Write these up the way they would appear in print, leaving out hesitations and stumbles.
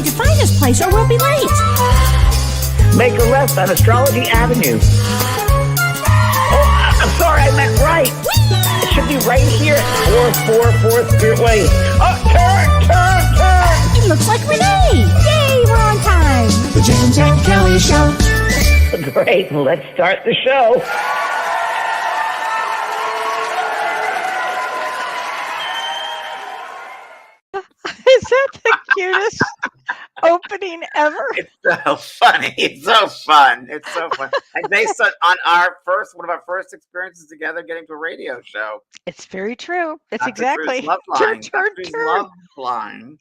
need to find this place or we'll be late. Make a left on Astrology Avenue. Oh, I'm sorry, I meant right. It should be right here. 444 Spearway. Oh, turn. It looks like Renee. Yay, we're on time. The James and Kellee Show. Great, let's start the show. Is that the cutest opening ever? It's so funny. It's so fun. It's so fun. And based on one of our first experiences together getting to a radio show. It's very true. It's Dr. exactly. Drew's Love Line. Turn. Dr. Drew's Love Line.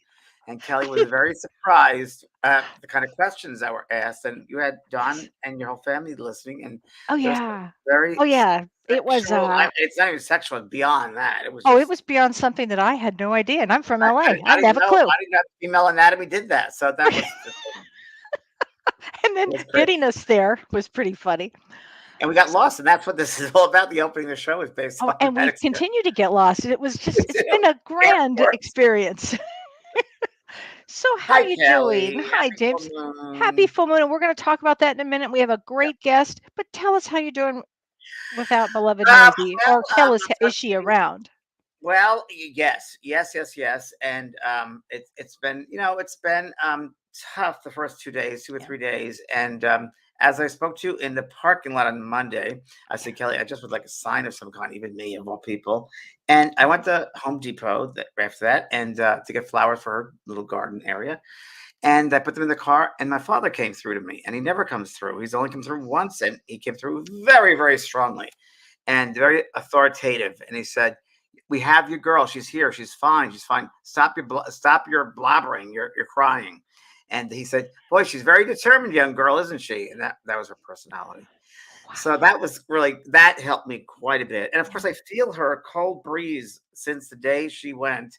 And Kellee was very surprised at the kind of questions that were asked. And you had Don and your whole family listening. And Oh there's yeah. very Oh yeah. It was it's not even sexual, it's beyond that. It was it just, was beyond something that I had no idea. And I'm from LA. I didn't didn't have a know- clue. I didn't know Female Anatomy did that. So that was And then That's great. getting us there was pretty funny. and we got lost, and that's what this is all about. The opening of the show is based on And we that experience. continue to get lost. It was just, it's do. been a grand course. experience. So how Hi, you Kellee. doing? Hi, Happy James. full moon. Happy full moon. And we're going to talk about that in a minute. We have a great guest, but tell us how you're doing without beloved Maisie, or tell us, is she around? Well, yes, and it's been tough the first 2 days, 2 or 3 days, and as I spoke to you in the parking lot on Monday, I said, Kellee, I just would like a sign of some kind, even me of all people, and I went to Home Depot after that, and to get flowers for her little garden area. And I put them in the car, and my father came through to me, and he never comes through. He's only come through once, and he came through very, very strongly and very authoritative. And he said, "We have your girl. She's here. She's fine. She's fine. Stop your blabbering. You're crying." And he said, "Boy, she's very determined, young girl, isn't she?" And that was her personality. So that helped me quite a bit. And of course, I feel her cold breeze since the day she went.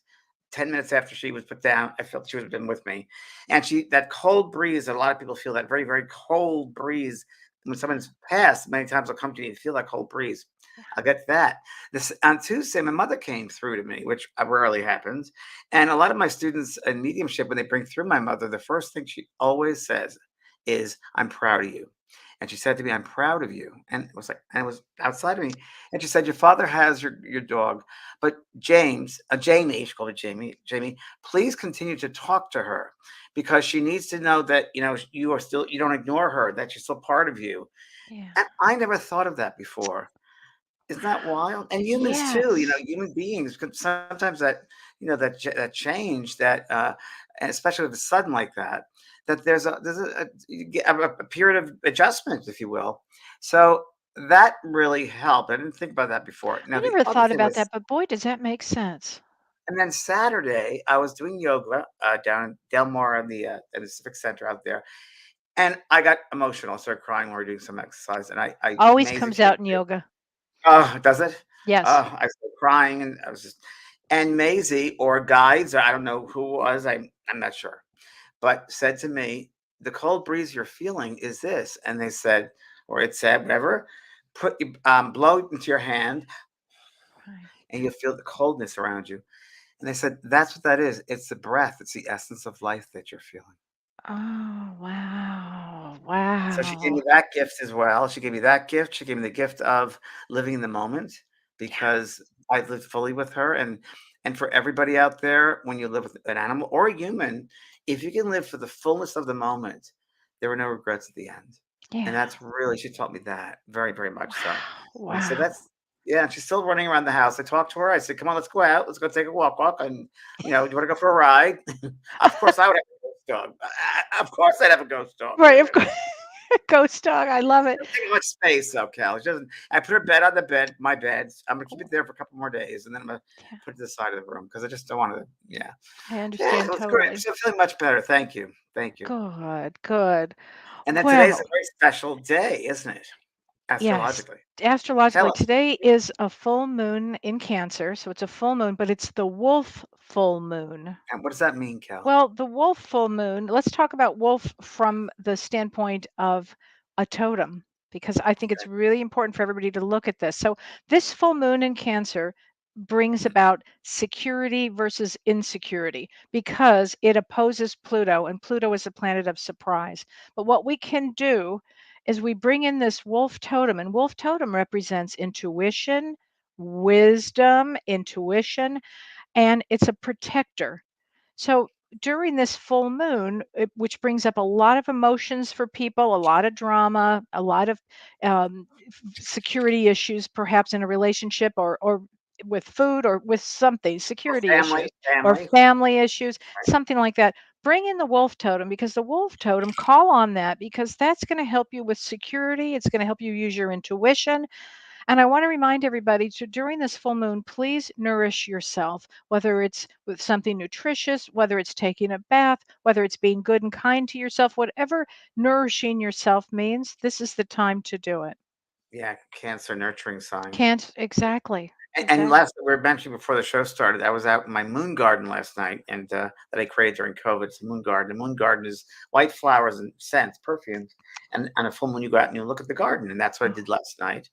10 minutes after she was put down, I felt she would have been with me. And that cold breeze, that a lot of people feel, that very, very cold breeze. When someone's passed, many times they'll come to you and feel that cold breeze. I'll get that. On Tuesday, my mother came through to me, which rarely happens. And a lot of my students in mediumship, when they bring through my mother, the first thing she always says is, "I'm proud of you." And she said to me, "I'm proud of you." And it was outside of me. And she said, "Your father has your dog, but Jamie, she called it Jamie, please continue to talk to her, because she needs to know that, you don't ignore her, that she's still part of you." Yeah. And I never thought of that before. Isn't that wild? And humans too, Yes. human beings, sometimes that change, and especially if it's sudden like that, that there's a period of adjustment, if you will. So that really helped. I didn't think about that before. Now, I the never other thought thing about was, that, but boy, does that make sense. and then Saturday, I was doing yoga down in Del Mar in the Civic Center out there. And I got emotional. I started crying when we were doing some exercise. And I Always Maisie comes came out in through. yoga. Oh, does it? Yes. Oh, I started crying, and I was just, and Maisie or guides, or I don't know who it was, I'm not sure, but said to me, "The cold breeze you're feeling is this," and they said, or it said, whatever, blow it into your hand, Right. and you'll feel the coldness around you. And they said, "That's what that is. It's the breath. It's the essence of life that you're feeling." Oh, wow. So she gave me Wow. that gift as well. She gave me that gift. She gave me the gift of living in the moment, because I've lived fully with her. And for everybody out there, when you live with an animal or a human, if you can live for the fullness of the moment, there are no regrets at the end. And Yeah. that's really, she taught me that very, very much so. Wow. And so yeah, she's still running around the house. I talked to her. I said, "Come on, let's go out. Let's go take a walk. And, do you want to go for a ride?" Of course, I would have a ghost dog. Of course, I'd have a ghost dog. Right, of course. Ghost dog. I love it. Doesn't take much space, though, Cal. She doesn't. I put her bed on my bed. I'm gonna keep it there for a couple more days, and then I'm gonna put it to the side of the room, because I just don't want to. Yeah, I yeah, understand that's totally. great. I'm feeling much better. Thank you. Good. And then today's a Well, very special day, isn't it? yes. Astrologically, Astrologically, tell us. today is a full moon in Cancer, so it's a full moon, but it's the wolf full moon. And what does that mean, Cal? Well, the wolf full moon, let's talk about wolf from the standpoint of a totem, because I think it's really important for everybody to look at this. So, this full moon in Cancer brings about security versus insecurity because it opposes Pluto, and Pluto is a planet of surprise. But what we can do is we bring in this wolf totem, and wolf totem represents intuition, wisdom, intuition, and it's a protector. So during this full moon, which brings up a lot of emotions for people, a lot of drama, a lot of security issues, perhaps in a relationship or with food or with something, Or security family, issues or family. family issues, Right. something like that. Bring in the wolf totem because the wolf totem, call on that because that's going to help you with security. It's going to help you use your intuition, and I want to remind everybody to during this full moon, please nourish yourself, whether it's with something nutritious, whether it's taking a bath, whether it's being good and kind to yourself, whatever nourishing yourself means, this is the time to do it. Yeah, Cancer nurturing sign. Can't exactly. And Exactly. last, we were mentioning before the show started, I was out in my moon garden last night, and that I created during COVID. It's a moon garden. The moon garden is white flowers and scents, perfumes. And on a full moon, you go out and you look at the garden, and that's what I did last night.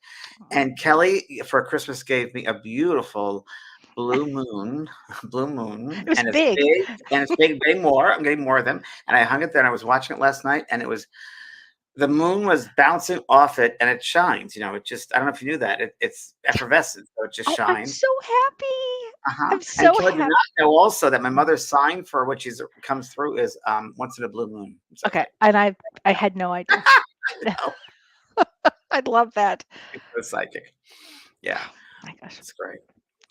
And Kellee, for Christmas, gave me a beautiful blue moon, blue moon, It was and it's big. big, and it's big, big more. I'm getting more of them, and I hung it there. And I was watching it last night, and it was the moon was bouncing off it, and it shines. It just I don't know if you knew that it's effervescent, so it just Oh, I'm shines. so happy. Uh-huh. I'm And so Kelly did happy. not know also that my mother's sign for which she's comes through is once in a blue moon. It's Okay. okay. And I had no idea. I know. I'd love that. It's so psychic. Yeah, Oh my gosh. it's great.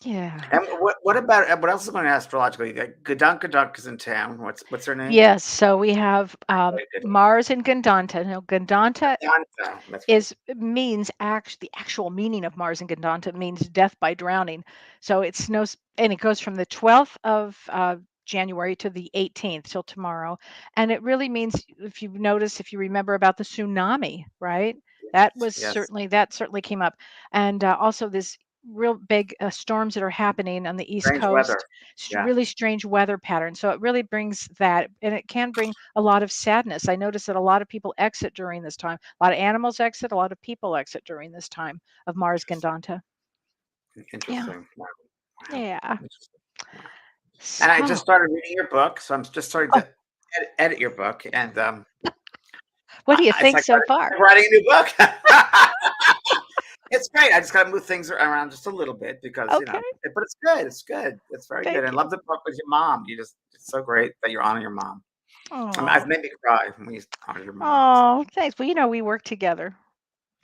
Yeah. And what about what else is going on astrologically? You got Gadunk is in town. What's her name? Yes, so we have Right, it is. Mars and Gandanta. Now, Gandanta Gadanta. That's right. is means the actual meaning of Mars and Gandanta means death by drowning. So it's no, and it goes from the 12th of January to the 18th till tomorrow, and it really means if you notice, if you remember about the tsunami, right? Yes. That certainly came up, and also this real big storms that are happening on the East Strange weather. Coast, Yeah. really strange weather patterns. So it really brings that, and it can bring a lot of sadness. I notice that a lot of people exit during this time. A lot of animals exit, a lot of people exit during this time of Mars Interesting. Gandanta. Yeah. Interesting. Wow. Wow. Yeah. Interesting. Wow. And I just So, started reading your book, so I'm just starting oh, to edit your book, and what do you it's think like so far? writing a new book. It's great. I just got to move things around just a little bit because Okay. but it's good. It's good. It's very good. Thank And you. love the book with your mom. It's so great that you're honoring your mom. I mean, Oh, I've made me cry when you honor your mom. So. oh, thanks. Well, we work together.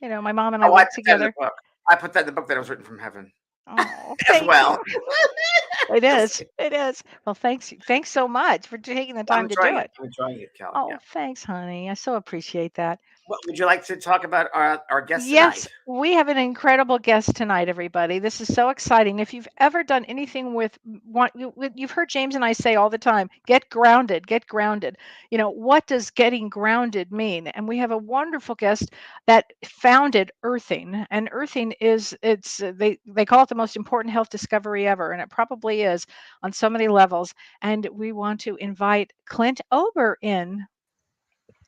My mom and I Oh, I work put that in the together. book. I put that in the book that was written from heaven Oh, as thank well. you. It Just is. kidding. It is. Well, thanks. Thanks so much for taking the I'm time to enjoying do it. it. I'm enjoying it, Kelly. Oh, Yeah. thanks, honey. I so appreciate that. What would you like to talk about our guest Yes, tonight? we have an incredible guest tonight, everybody. This is so exciting. If you've ever done anything with you've heard James and I say all the time, get grounded, get grounded. What does getting grounded mean? And we have a wonderful guest that founded earthing. And earthing they call it the most important health discovery ever, and it probably is on so many levels. And we want to invite Clint Ober in.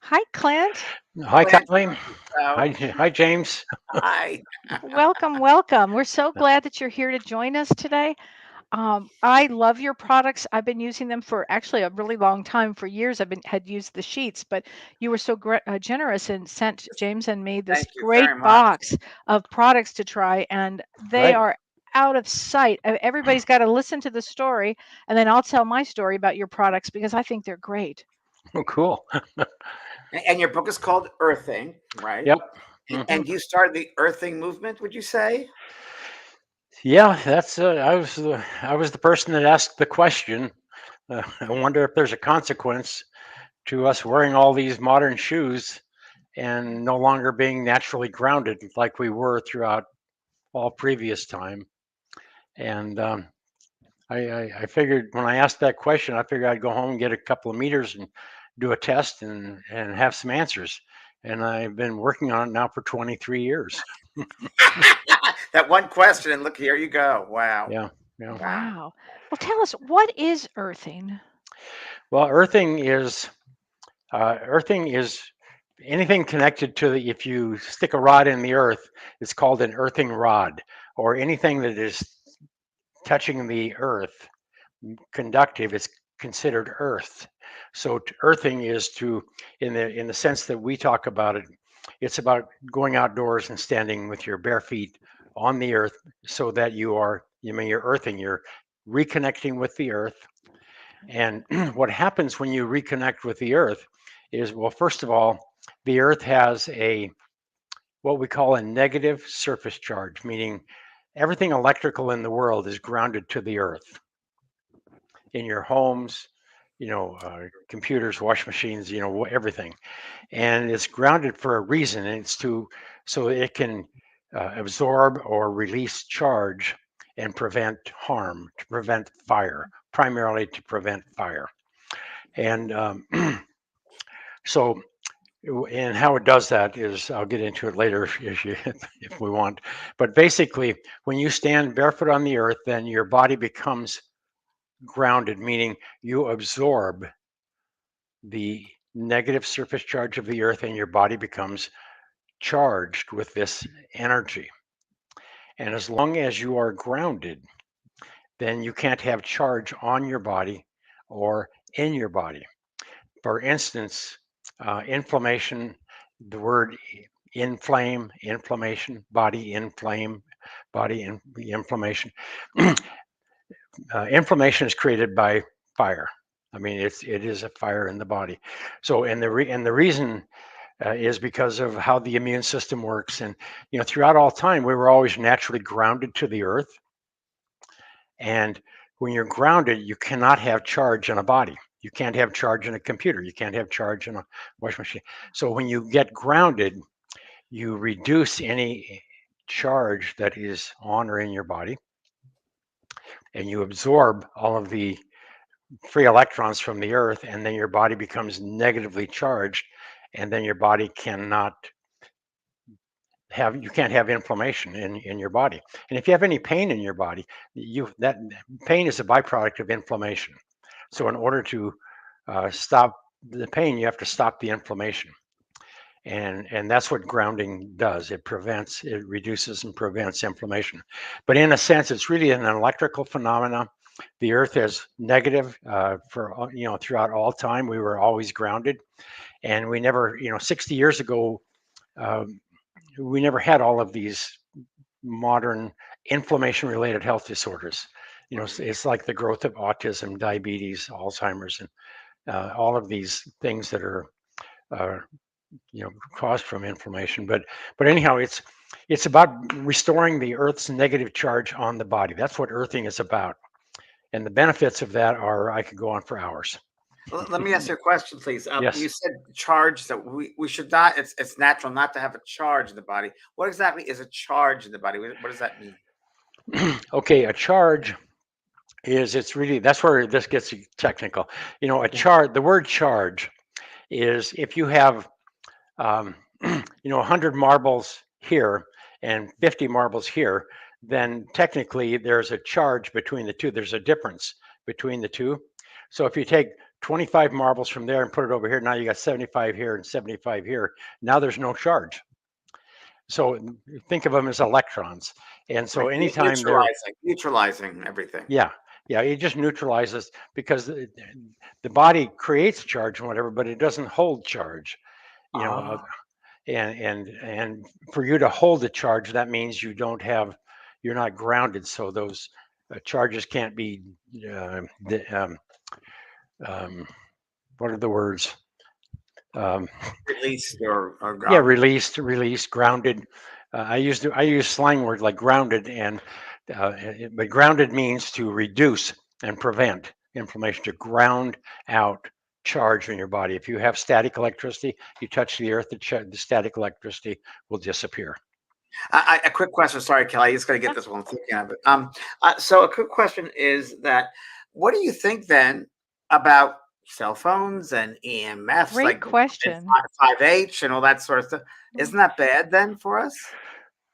Hi, Clint. Hi, Clint, Kellee. so, Hi, James. hi. Welcome, welcome. We're so glad that you're here to join us today. I love your products. I've been using them for actually a really long time. For years, had used the sheets, but you were so generous and sent James and me this Thank you great very much. box of products to try, and they Right. are out of sight. Everybody's got to listen to the story, and then I'll tell my story about your products because I think they're great. Oh, cool. And your book is called Earthing, right? Yep. Hmm. And you started the Earthing movement, would you say? Yeah, that's. I was the person that asked the question. I wonder if there's a consequence to us wearing all these modern shoes and no longer being naturally grounded like we were throughout all previous time. And I figured when I asked that question, I figured I'd go home and get a couple of meters and do a test and have some answers. And I've been working on it now for 23 years. That one question, and look, here you go. Wow. Yeah, yeah. Wow. Wow. Well, tell us, what is earthing? Well, earthing is anything connected to the. If you stick a rod in the earth, it's called an earthing rod, or anything that is touching the earth. Conductive is considered earth. So earthing is to, in the sense that we talk about it, it's about going outdoors and standing with your bare feet on the earth, so that you're earthing, you're reconnecting with the earth. And what happens when you reconnect with the earth is, well, first of all, the earth has what we call a negative surface charge, meaning everything electrical in the world is grounded to the earth. In your homes, computers, wash machines, everything. And it's grounded for a reason. And it's so it can absorb or release charge and prevent harm, to prevent fire, primarily to prevent fire. And so, and how it does that is, I'll get into it later if we want. But basically, when you stand barefoot on the earth, then your body becomes grounded, meaning you absorb the negative surface charge of the earth and your body becomes charged with this energy. And as long as you are grounded, then you can't have charge on your body or in your body. For instance, inflammation, the word inflammation, body inflame, inflammation. Inflammation is created by fire. I mean, it is a fire in the body. So, and the reason is because of how the immune system works. And throughout all time, we were always naturally grounded to the earth. And when you're grounded, you cannot have charge in a body. You can't have charge in a computer. You can't have charge in a washing machine. So when you get grounded, you reduce any charge that is on or in your body, and you absorb all of the free electrons from the earth, and then your body becomes negatively charged, and then your body cannot you can't have inflammation in your body. And if you have any pain in your body, that pain is a byproduct of inflammation. So in order to stop the pain, you have to stop the inflammation. And that's what grounding does. It reduces and prevents inflammation. But in a sense, it's really an electrical phenomena. The earth is negative for throughout all time. We were always grounded, and we never, 60 years ago, we never had all of these modern inflammation related health disorders. It's like the growth of autism, diabetes, Alzheimer's, and all of these things that are caused from inflammation. But anyhow, it's about restoring the earth's negative charge on the body. That's what earthing is about. And the benefits of that are, I could go on for hours. Let me ask you a question, please. Yes. You said charge, that we should not, it's natural not to have a charge in the body. What exactly is a charge in the body? What does that mean? Okay, a charge that's where this gets technical. The word charge is, if you have 100 marbles here and 50 marbles here, then technically there's a charge between the two. There's a difference between the two. So if you take 25 marbles from there and put it over here, now you got 75 here and 75 here. Now there's no charge. So think of them as electrons. And so anytime neutralizing everything. Yeah, it just neutralizes, because the body creates charge and whatever, but it doesn't hold charge. And for you to hold the charge, that means you're not grounded. So those charges can't be what are the words? Released or grounded. Yeah, released, grounded. I use slang words like grounded, and but grounded means to reduce and prevent inflammation, to ground out charge in your body. If you have static electricity, you touch the earth, the static electricity will disappear. A quick question. Sorry, Kellee, I just got to get this one thinking of it. So a quick question is that, what do you think then about cell phones and EMFs? Great question. 5H and all that sort of stuff. Isn't that bad then for us?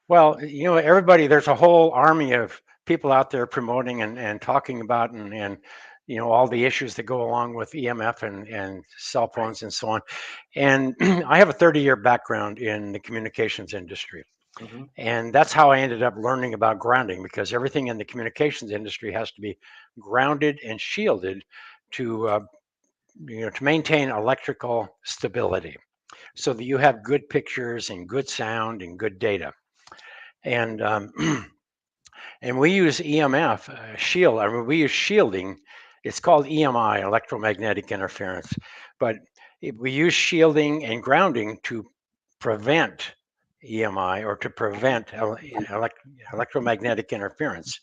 Well, everybody, there's a whole army of people out there promoting and talking about and all the issues that go along with EMF and cell phones and so on. And I have a 30-year background in the communications industry. Mhm. And that's how I ended up learning about grounding, because everything in the communications industry has to be grounded and shielded to to maintain electrical stability, so that you have good pictures and good sound and good data. And and we use EMF shield. I mean, we use shielding. It's called EMI, electromagnetic interference, but we use shielding and grounding to prevent EMI, or to prevent electromagnetic interference.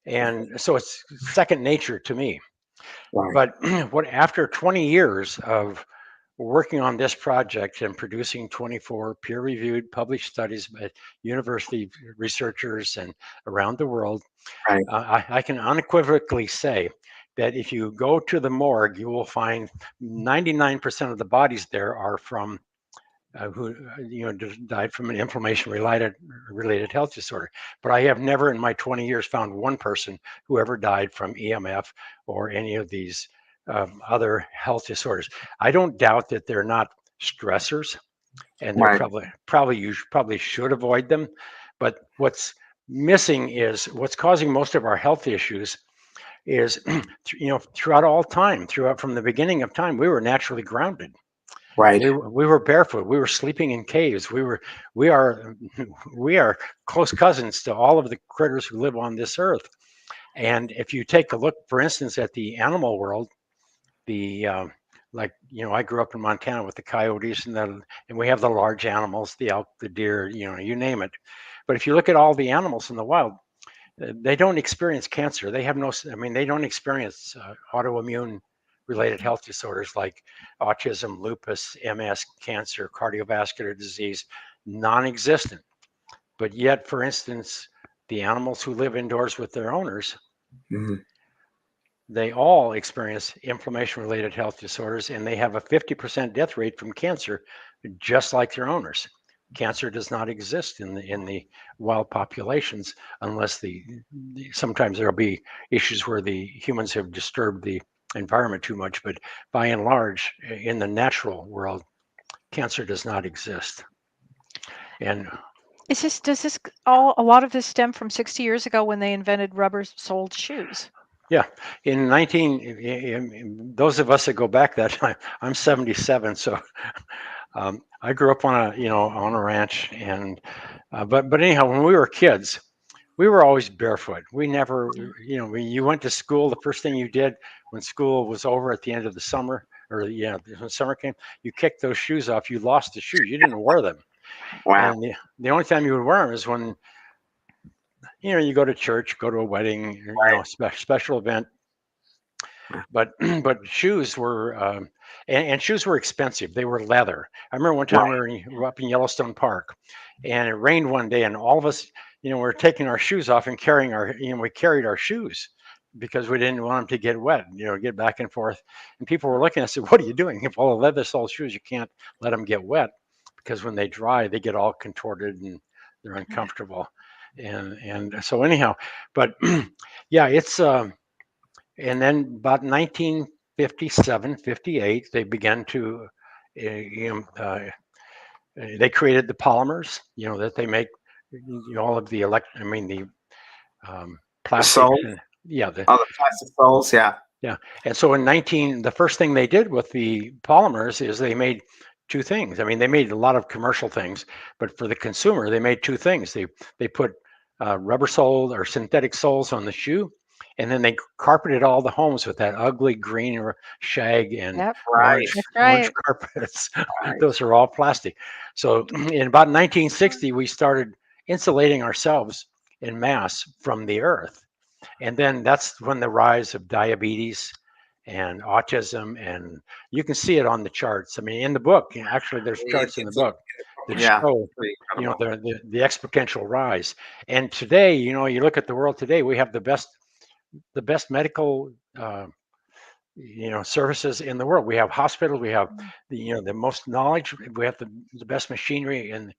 And so it's second nature to me. Right. But what after 20 years of working on this project and producing 24 peer-reviewed published studies by university researchers and around the world, Right. I can unequivocally say that if you go to the morgue, you will find 99% of the bodies there are from who died from an inflammation related health disorder. But I have never in my 20 years found one person who ever died from EMF or any of these other health disorders. I don't doubt that they're not stressors, and they're Right. you probably should avoid them. But what's missing is what's causing most of our health issues is throughout all time, throughout from the beginning of time, we were naturally grounded. Right. We were barefoot. We were sleeping in caves. We are we are close cousins to all of the critters who live on this earth. And if you take a look, for instance, at the animal world, the like I grew up in Montana with the coyotes and we have the large animals, the elk, the deer, you name it. But if you look at all the animals in the wild, they don't experience cancer. They have no, I mean, they don't experience autoimmune related health disorders like autism, lupus, MS, cancer, cardiovascular disease, non-existent. But yet, for instance, the animals who live indoors with their owners, Mhm. they all experience inflammation related health disorders, and they have a 50% death rate from cancer, just like their owners. Cancer does not exist in the wild populations unless sometimes there'll be issues where the humans have disturbed the environment too much, but by and large, in the natural world, cancer does not exist. And Does this a lot of this stem from 60 years ago when they invented rubber-soled shoes? yeah, in those of us that go back that time, I'm 77, so I grew up on a ranch, and but anyhow, when we were kids, we were always barefoot. We never, when you went to school, the first thing you did when school was over at the end of the summer, or when summer came, you kicked those shoes off. You lost the shoes. You didn't wear them, Wow. and the only time you would wear them is when you go to church, go to a wedding, or, Right. special event. But but shoes were and shoes were expensive. They were leather. I remember one time Right. we were up in Yellowstone Park, and it rained one day, and all of us, we were taking our shoes off and carrying we carried our shoes because we didn't want them to get wet, get back and forth. And people were looking at us and said, "What are you doing? If all the leather soled shoes, you can't let them get wet because when they dry, they get all contorted and they're uncomfortable." And so anyhow, but yeah, it's and then about 1957, 58, they began to, they created the polymers, that they make, all of the the The plastics soul. and yeah, Oh, the plastic souls. Yeah. yeah. And so the first thing they did with the polymers is they made two things. I mean, they made a lot of commercial things, but for the consumer, they made two things. They put rubber sole or synthetic soles on the shoe, and then they carpeted all the homes with that ugly green or shag and Yep, Right. that's orange right. carpets. Right. Those are all plastic. So in about 1960, we started insulating ourselves in mass from the earth. And then that's when the rise of diabetes and autism, and you can see it on the charts. I mean, in the book, actually, there's charts in the It's book that yeah. show, Pretty incredible. the exponential rise. And today, you look at the world today, we have the best medical services in the world. We have hospitals, we have Mm. the most knowledge, we have the best machinery in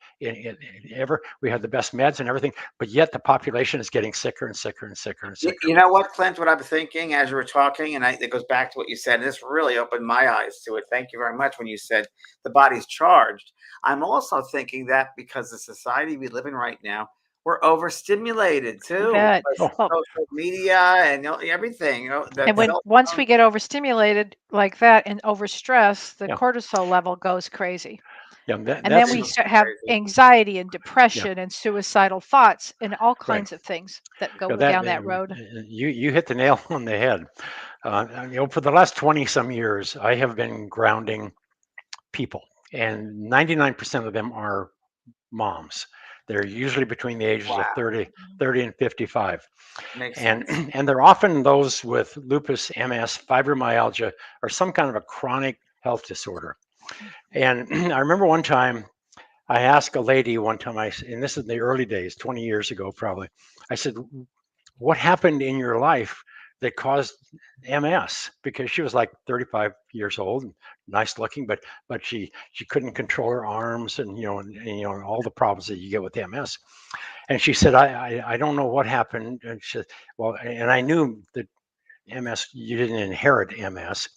ever, we have the best meds and everything, but yet the population is getting sicker and sicker and sicker and sicker. You know what, Clint, what I've been thinking as you were talking, and it goes back to what you said, and this really opened my eyes to it. Thank you very much when you said the body's charged. I'm also thinking that because the society we live in right now, we're overstimulated You too. bet. Because Well, social media and everything. and once we get overstimulated like that and overstressed, the Yeah. cortisol level goes crazy. Yeah, And then that's we have crazy. anxiety and depression and suicidal thoughts and all right. kinds of things that go That down that road. you hit the nail on the head. For the last 20 some years, I have been grounding people, and 99% of them are moms. They're usually between the ages of 30 and 55. Makes And sense. and they're often those with lupus, MS, fibromyalgia, or some kind of a chronic health disorder. And I remember one time I asked a lady one time, and this is in the early days, 20 years ago probably. I said, "What happened in your life that caused MS?" Because she was like 35 years old, and nice looking, but she couldn't control her arms, and all the problems that you get with MS. And she said, I don't know what happened. And she said, well, and I knew that MS, you didn't inherit MS.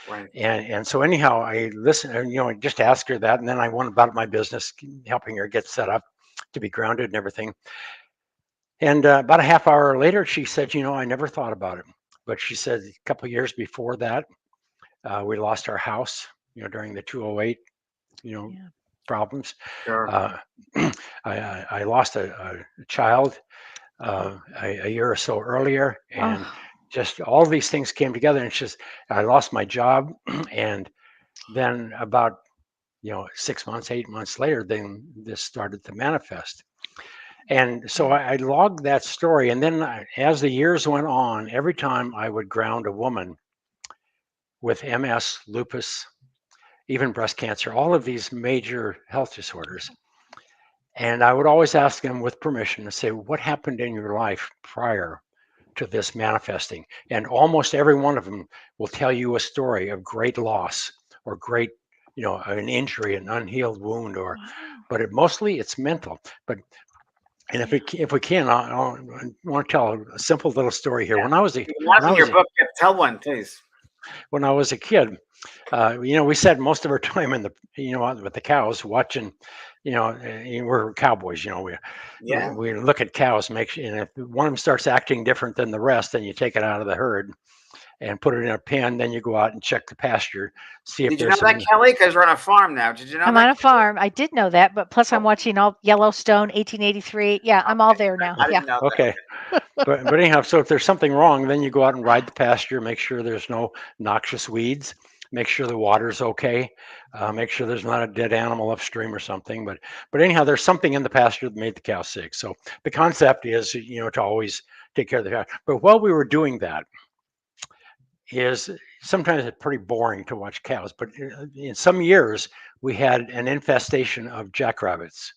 Right. And so anyhow, I listened, and I just asked her that, and then I went about my business, helping her get set up to be grounded and everything. And about a half hour later, she said, I never thought about it. But she said a couple of years before that, we lost our house, during the 208, Yeah. problems. Sure. I lost a child a year or so earlier, and just all these things came together. And I lost my job, and then about 6 months, 8 months later, then this started to manifest. And so I logged that story, and then as the years went on, every time I would ground a woman with MS, lupus, even breast cancer, all of these major health disorders. And I would always ask them with permission to say, what happened in your life prior to this manifesting? And almost every one of them will tell you a story of great loss or great, an injury, an unhealed wound, but mostly it's mental. And if we can, I want to tell a simple little story here. Yeah. When I was in your book, tell one, please. When I was a kid, we spent most of our time in with the cows watching, we're cowboys, we look at cows, and if one of them starts acting different than the rest, then you take it out of the herd and put it in a pen. Then you go out and check the pasture, see if Did you there's know that, Kellee? Because we're on a farm now. Did you know I'm that? on a farm. I did know that, but plus I'm watching all Yellowstone, 1883. Yeah, I'm all there now. I Yeah. didn't know Okay. But anyhow, so if there's something wrong, then you go out and ride the pasture, make sure there's no noxious weeds, make sure the water's okay, make sure there's not a dead animal upstream or something. But anyhow, there's something in the pasture that made the cow sick. So the concept is, to always take care of the cow. But while we were doing that, is sometimes it's pretty boring to watch cows. But in some years, we had an infestation of jackrabbits.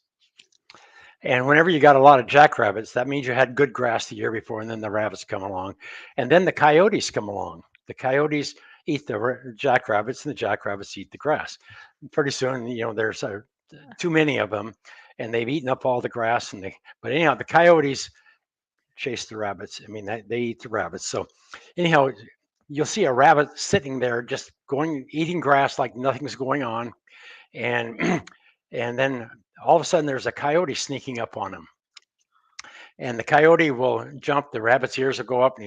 And whenever you got a lot of jackrabbits, that means you had good grass the year before, and then the rabbits come along. And then the coyotes come along. The coyotes eat the jackrabbits, and the jackrabbits eat the grass. And pretty soon, there's too many of them, and they've eaten up all the grass. But anyhow, the coyotes chase the rabbits. I mean, they eat the rabbits. So anyhow, you'll see a rabbit sitting there just eating grass like nothing's going on. And and then all of a sudden there's a coyote sneaking up on him. And the coyote will jump, the rabbit's ears will go up, and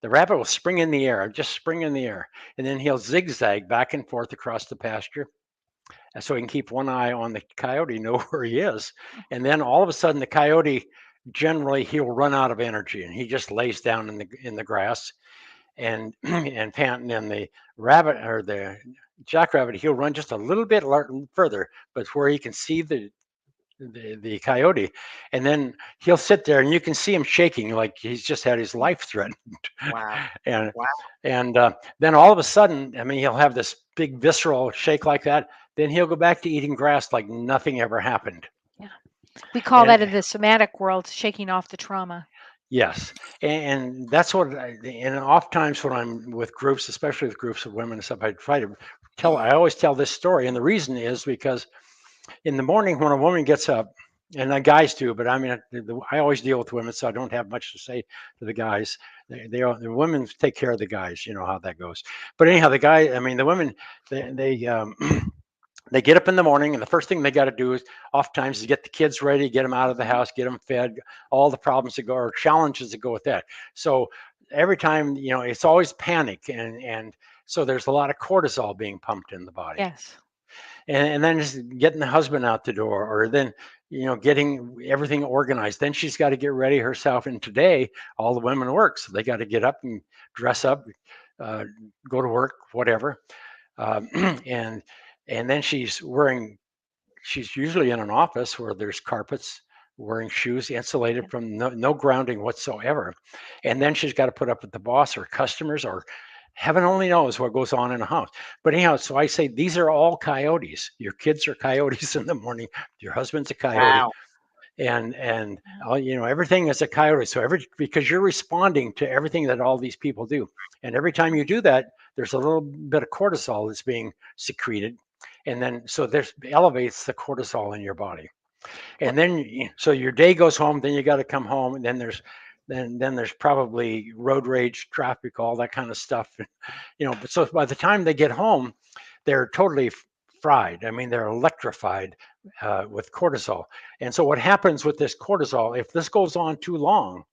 the rabbit will spring in the air, just spring in the air. And then he'll zigzag back and forth across the pasture. And so he can keep one eye on the coyote, know where he is. And then all of a sudden the coyote, generally he'll run out of energy, and he just lays down in the grass and and panting. And the rabbit, or the jackrabbit, he'll run just a little bit further, but where he can see the coyote, and then he'll sit there, and you can see him shaking like he's just had his life threatened. Wow. and Wow. and then all of a sudden, I mean, he'll have this big visceral shake like that. Then he'll go back to eating grass like nothing ever happened. Yeah. We call And that in the somatic world shaking off the trauma. Yes, and that's what. And oftentimes when I'm with groups, especially with groups of women and stuff, I try to tell. I always tell this story, and the reason is because in the morning when a woman gets up, and the guys too, but I mean, I always deal with women, so I don't have much to say to the guys. The women take care of the guys. You know how that goes. But anyhow, the guy, I mean, the women, they they get up in the morning, and the first thing they got to do is oftentimes is get the kids ready, get them out of the house, get them fed, all the problems that go or challenges that go with that. So every time, it's always panic, and so there's a lot of cortisol being pumped in the body, Yes. and then just getting the husband out the door, or then getting everything organized. Then she's got to get ready herself, and today all the women work, so they got to get up and dress up, uh, go to work, whatever, um, and and then she's usually in an office where there's carpets, wearing shoes, insulated from no grounding whatsoever. And then she's got to put up with the boss or customers or heaven only knows what goes on in a house. But anyhow, so I say these are all coyotes. Your kids are coyotes in the morning. Your husband's a coyote, Wow. and all, everything is a coyote. So because you're responding to everything that all these people do, and every time you do that, there's a little bit of cortisol that's being secreted, and then so there's elevates the cortisol in your body. And then so your day goes home, then you got to come home, and then there's probably road rage, traffic, all that kind of stuff. But so by the time they get home, they're totally fried. I mean, they're electrified with cortisol. And so what happens with this cortisol, if this goes on too long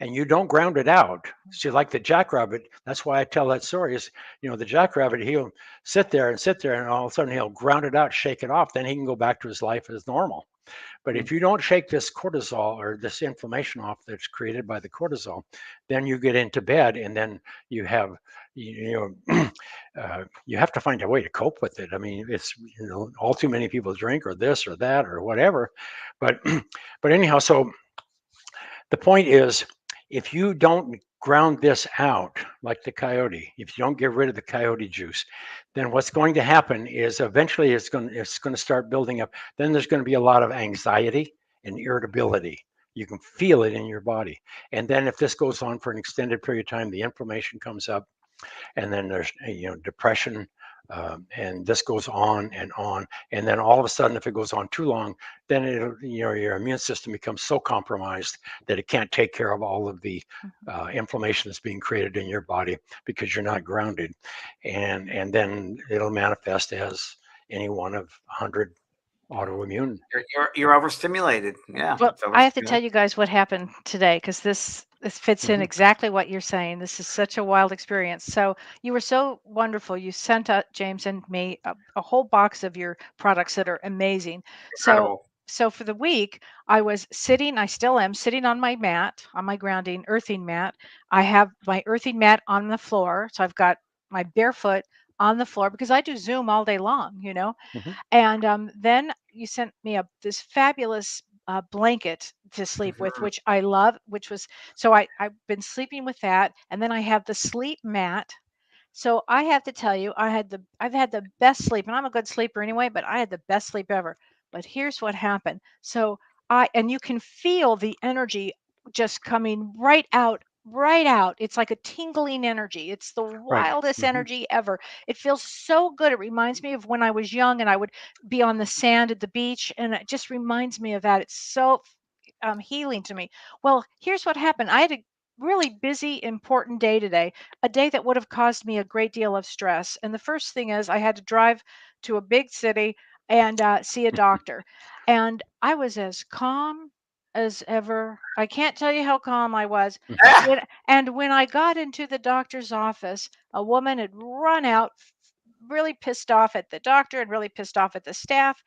and you don't ground it out, see, like the jackrabbit, that's why I tell that story is, the jackrabbit, he'll sit there, and all of a sudden he'll ground it out, shake it off, then he can go back to his life as normal. But if you don't shake this cortisol or this inflammation off that's created by the cortisol, then you get into bed, and then you have, you have to find a way to cope with it. I mean, it's all too many people drink or this or that or whatever, but but anyhow, so the point is, if you don't ground this out like the coyote, if you don't get rid of the coyote juice, then what's going to happen is eventually it's going to start building up. Then there's going to be a lot of anxiety and irritability. You can feel it in your body. And then if this goes on for an extended period of time, the inflammation comes up, and then there's depression, and this goes on, and then all of a sudden, if it goes on too long, then your immune system becomes so compromised that it can't take care of all of the inflammation that's being created in your body because you're not grounded, and then it'll manifest as any one of 100 autoimmune. You're overstimulated. Yeah, Well, it's I have to tell overstimulated. you guys what happened today because this fits in Mhm. exactly what you're saying. This is such a wild experience. So you were so wonderful. You sent out James and me a whole box of your products that are amazing. So Incredible. so for the week, I was sitting. I still am sitting on my mat, on my grounding earthing mat. I have my earthing mat on the floor, so I've got my barefoot on the floor because I do Zoom all day long. Mhm. And then you sent me this fabulous blanket to sleep with, Mhm. which I love. Which was so I've been sleeping with that, and then I have the sleep mat. So I have to tell you, I've had the best sleep, and I'm a good sleeper anyway, but I had the best sleep ever. But here's what happened. So and you can feel the energy just coming right out, right out. It's like a tingling energy. It's the Right. wildest Mhm. energy ever. It feels so good. It reminds me of when I was young and I would be on the sand at the beach, and it just reminds me of that. It's so healing to me. Well, here's what happened. I had a really busy, important day today, a day that would have caused me a great deal of stress. And the first thing is, I had to drive to a big city and see a doctor. And I was as calm as ever. I can't tell you how calm I was. Mhm. And when I got into the doctor's office, a woman had run out, really pissed off at the doctor and really pissed off at the staff,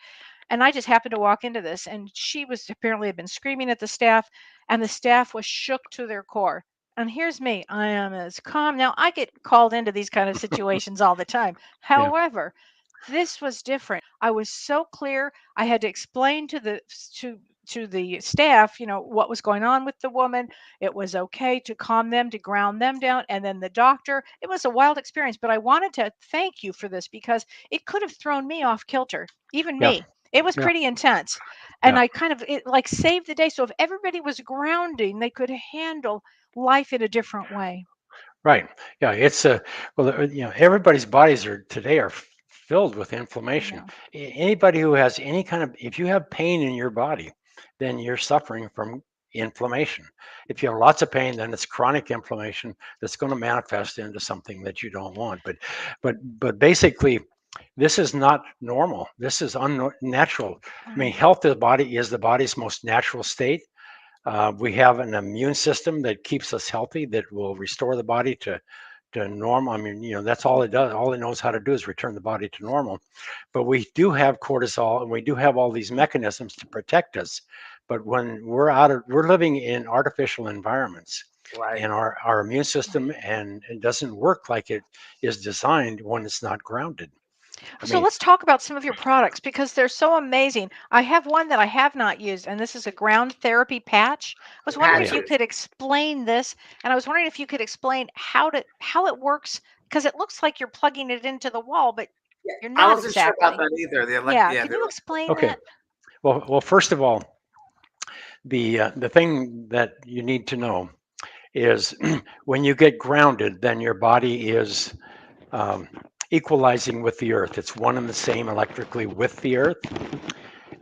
and I just happened to walk into this, and she was apparently had been screaming at the staff, and the staff was shook to their core. And here's me. I am as calm. Now, I get called into these kind of situations all the time. Yeah. However, this was different. I was so clear. I had to explain to the staff, what was going on with the woman. It was okay to calm them, to ground them down, and then the doctor. It was a wild experience, but I wanted to thank you for this because it could have thrown me off kilter, even Yeah. me. It was Yeah. pretty intense. And Yeah. I kind of it like saved the day. So if everybody was grounding, they could handle life in a different way. Right. Yeah. It's a well. Everybody's bodies are today are filled with inflammation. Yeah. Anybody who has any kind of, if you have pain in your body, then you're suffering from inflammation. If you have lots of pain, then it's chronic inflammation that's going to manifest into something that you don't want. But basically, this is not normal. This is unnatural. I mean, Right. health of the body is the body's most natural state. We have an immune system that keeps us healthy, that will restore the body to normal. I mean, that's all it does. All it knows how to do is return the body to normal. But we do have cortisol, and we do have all these mechanisms to protect us. But when we're living in artificial environments, Right. and our immune system and it doesn't work like it is designed when it's not grounded. I So mean, let's talk about some of your products because they're so amazing. I have one that I have not used, and this is a ground therapy patch. I was oh wondering if yeah, you could explain this, and I was wondering if you could explain how it works because it looks like you're plugging it into the wall, but Yeah, you're I not wasn't sure about exactly. that either. Yeah, Yeah, can you explain okay. that? Well, first of all, the thing that you need to know is when you get grounded, then your body is um, equalizing with the earth. It's one and the same electrically with the earth.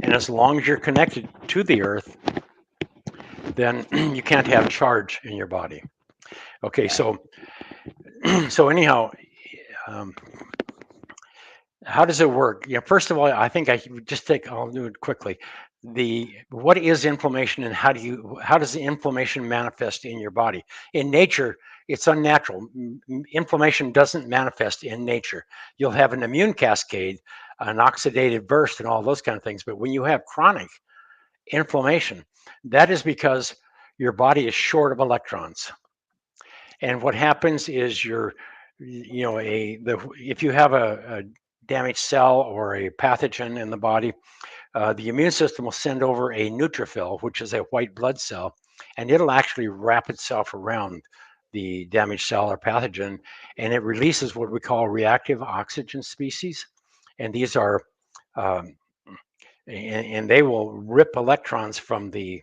And as long as you're connected to the earth, then you can't have charge in your body. Okay, so so anyhow, um, how does it work? First of all, I think I would just I'll do it quickly. What is inflammation, and how does the inflammation manifest in your body? In nature, it's unnatural. Inflammation doesn't manifest in nature. You'll have an immune cascade, an oxidative burst, and all those kind of things. But when you have chronic inflammation, that is because your body is short of electrons. And what happens is if you have a damaged cell or a pathogen in the body, the immune system will send over a neutrophil, which is a white blood cell, and it'll actually wrap itself around the damaged cell or pathogen, and it releases what we call reactive oxygen species. And these are, um, and they will rip electrons from the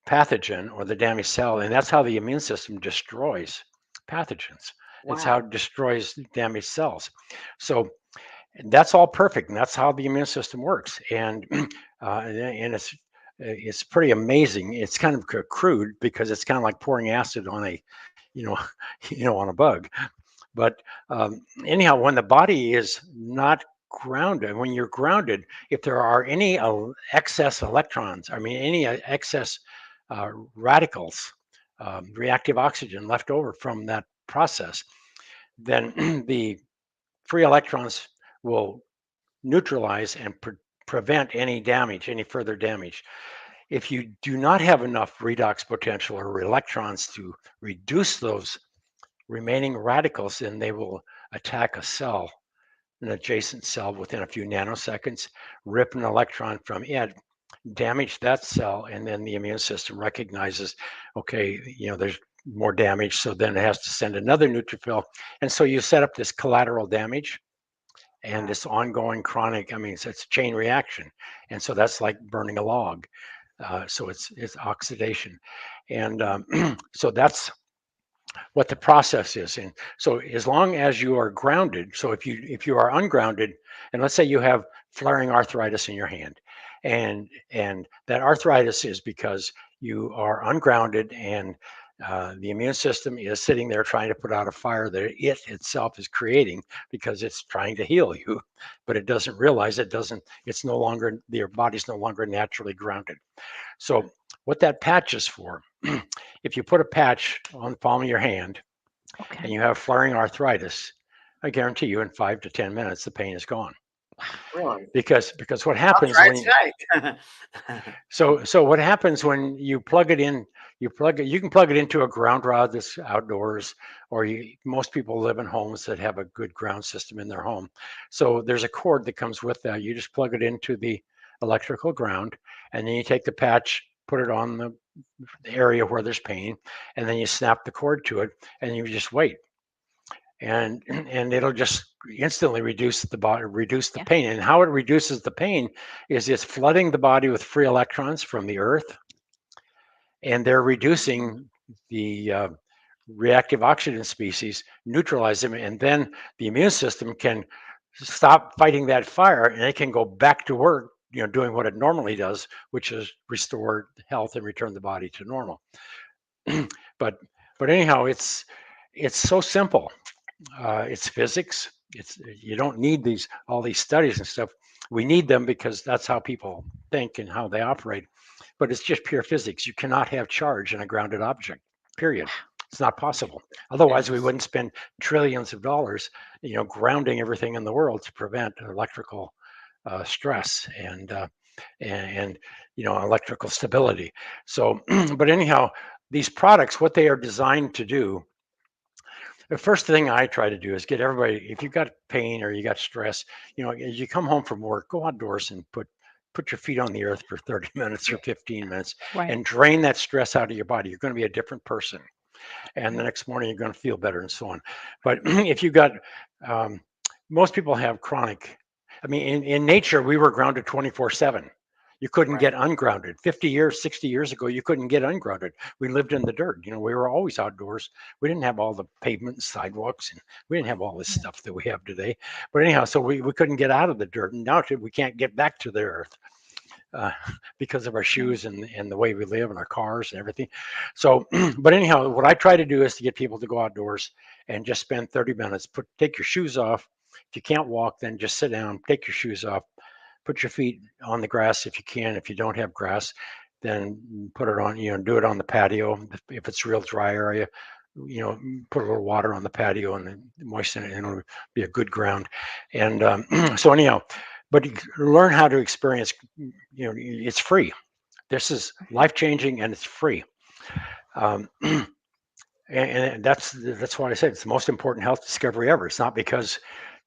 pathogen or the damaged cell, and that's how the immune system destroys pathogens. It's how wow. it destroys damaged cells. So that's all perfect, and that's how the immune system works. And it's pretty amazing. It's kind of crude because it's kind of like pouring acid on a, you know, on a bug. But anyhow, when the body is not grounded, when you're grounded, if there are any excess electrons, I mean, any excess radicals, reactive oxygen left over from that process, then the free electrons will neutralize and prevent any damage, any further damage. If you do not have enough redox potential or electrons to reduce those remaining radicals, then they will attack a cell, an adjacent cell within a few nanoseconds, rip an electron from it, damage that cell, and then the immune system recognizes, okay, there's more damage, so then it has to send another neutrophil. And so you set up this collateral damage and Wow. this ongoing chronic, I mean, it's a chain reaction. And so that's like burning a log. So it's oxidation. And so that's what the process is. And so as long as you are grounded, so if you are ungrounded, and let's say you have flaring arthritis in your hand, and that arthritis is because you are ungrounded, and the immune system is sitting there trying to put out a fire that it itself is creating because it's trying to heal you, but it doesn't realize it's no longer, your body's no longer naturally grounded. So what that patch is for, if you put a patch on the palm of your hand and Okay. you have flaring arthritis, I guarantee you in 5 to 10 minutes the pain is gone. Really? Because what I'll happens try when it tonight. so what happens when you plug it in, you can plug it into a ground rod that's outdoors, or most people live in homes that have a good ground system in their home. So there's a cord that comes with that. You just plug it into the electrical ground, and then you take the patch, put it on the area where there's pain, and then you snap the cord to it, and you just wait, and it'll just instantly reduce the body, reduce the Yeah. pain. And how it reduces the pain is it's flooding the body with free electrons from the earth, and they're reducing the reactive oxygen species, neutralize them, and then the immune system can stop fighting that fire, and it can go back to work, doing what it normally does, which is restore health and return the body to normal. but but anyhow, it's so simple. It's physics. It's You don't need all these studies and stuff. We need them because that's how people think and how they operate. But it's just pure physics. You cannot have charge in a grounded object. Period. It's not possible. Otherwise, we Interesting. wouldn't spend trillions of dollars, grounding everything in the world to prevent electrical stress and electrical stability. So, but anyhow, these products, what they are designed to do, the first thing I try to do is get everybody, if you've got pain or you got stress, as you come home from work, go outdoors and put your feet on the earth for 30 minutes or 15 minutes Right. and drain that stress out of your body. You're going to be a different person. And the next morning, you're going to feel better and so on. But if you got, most people have chronic, I mean, in nature, we were grounded 24/7. You couldn't Right. get ungrounded. 50 years, 60 years ago, you couldn't get ungrounded. We lived in the dirt. We were always outdoors. We didn't have all the pavement and sidewalks, and we didn't have all this Yeah. stuff that we have today. But anyhow, so we couldn't get out of the dirt. And now we can't get back to the earth uh, because of our shoes and the way we live and our cars and everything. So, but anyhow, what I try to do is to get people to go outdoors and just spend 30 minutes. Take your shoes off. If you can't walk, then just sit down, take your shoes off, put your feet on the grass if you can. If you don't have grass, then put it on, do it on the patio. If it's a real dry area, put a little water on the patio and then moisten it, and it'll be a good ground. And so anyhow, but learn how to experience, it's free. This is life-changing and it's free. And that's why I said it's the most important health discovery ever. It's not because,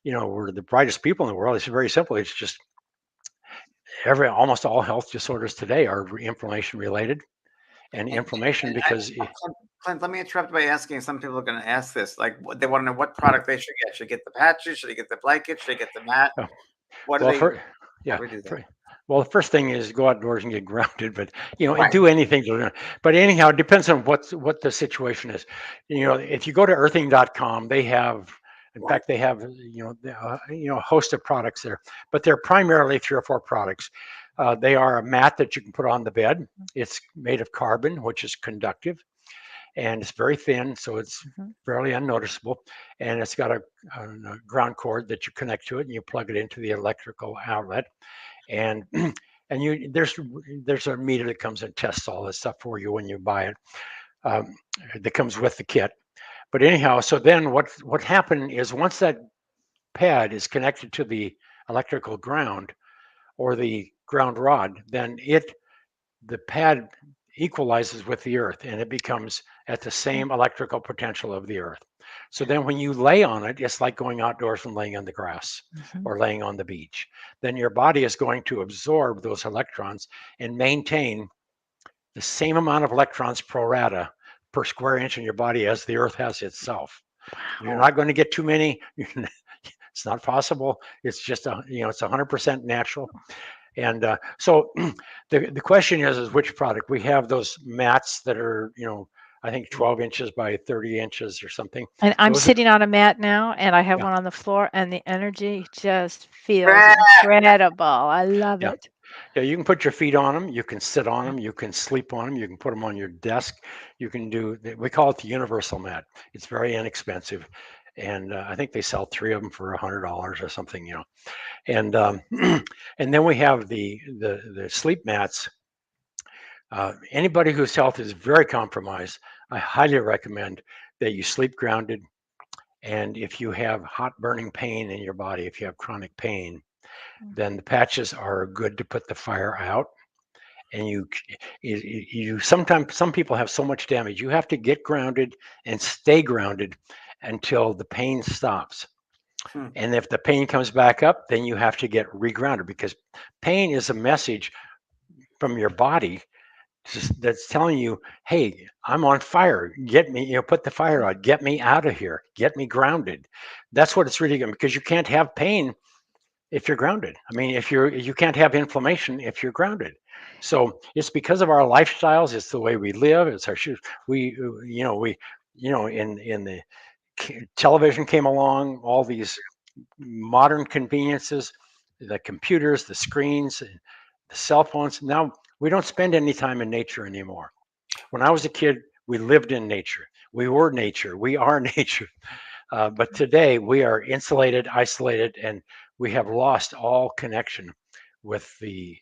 we're the brightest people in the world. It's very simple. It's just almost all health disorders today are inflammation related, and inflammation because Clint, let me interrupt by asking. Some people are going to ask this, like they want to know what product they should get. Should they get the patches? Should they get the blanket? Should they get the mat? oh, What do well, they? yeah, How do we do that? well, the first thing is go outdoors and get grounded, but Right. do anything to. But anyhow, it depends on what the situation is. If you go to earthing.com, they have. In fact, they have a host of products there, but they're primarily 3 or 4 products. They are a mat that you can put on the bed. It's made of carbon, which is conductive, and it's very thin, so it's fairly unnoticeable. And it's got a ground cord that you connect to it, and you plug it into the electrical outlet. And there's a meter that comes and tests all this stuff for you when you buy it. That comes with the kit. But anyhow, so then what happened is once that pad is connected to the electrical ground or the ground rod, then the pad equalizes with the earth and it becomes at the same electrical potential of the earth. So then when you lay on it, it's like going outdoors and laying on the grass or laying on the beach. Then your body is going to absorb those electrons and maintain the same amount of electrons pro rata per square inch in your body as the earth has itself. You're not going to get too many. It's not possible. It's just it's 100% natural. And so the question is which product? We have those mats that are, I think 12 inches by 30 inches or something. And I'm Those sitting on a mat now, and I have Yeah. one on the floor, and the energy just feels Ah! incredible. I love Yeah. it. Yeah, you can put your feet on them. You can sit on them. You can sleep on them. You can put them on your desk. You can we call it the universal mat. It's very inexpensive. And I think they sell 3 of them for $100 or something, And and then we have the sleep mats. Anybody whose health is very compromised, I highly recommend that you sleep grounded. And if you have hot burning pain in your body, if you have chronic pain, then the patches are good to put the fire out. And you sometimes some people have so much damage, you have to get grounded and stay grounded until the pain stops. And if the pain comes back up, then you have to get regrounded because pain is a message from your body that's telling you, hey, I'm on fire. Get me, put the fire out. Get me out of here. Get me grounded. That's what it's really going, because you can't have pain if you're grounded. I mean, you can't have inflammation if you're grounded. So it's because of our lifestyles. It's the way we live. It's our shoes. In the television came along, all these modern conveniences, the computers, the screens, the cell phones. Now we don't spend any time in nature anymore. When I was a kid, we lived in nature. We were nature. We are nature. But today we are insulated, isolated, and we have lost all connection with the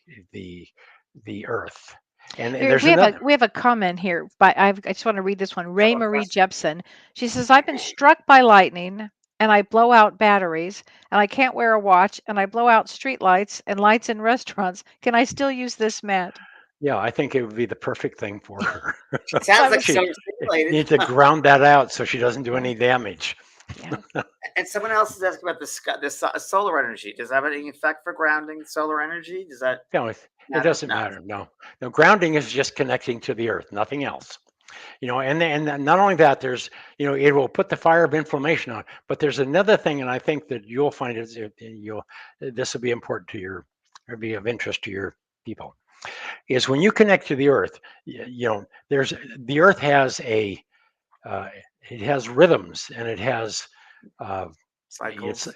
the earth. And Here there's another. we have a comment here, but I just want to read this one. Ray Couple of Marie questions. Jepson. She says, "I've been struck by lightning, and I blow out batteries, and I can't wear a watch, and I blow out street lights and lights in restaurants. Can I still use this mat?" Yeah, I think it would be the perfect thing for her. Sounds I like was, She so stimulated. needs to ground that out so she doesn't do yeah, any damage. yeah. And someone else is asking about solar energy. Does that have any effect for grounding solar energy? Does that No, it matter? doesn't No. matter. No, no, grounding is just connecting to the earth, nothing else. And not only that, there's, it will put the fire of inflammation on. But there's another thing, and I think that you'll find this will be important to or be of interest to your people, is when you connect to the earth. There's the earth has uh, it has rhythms, and it has it's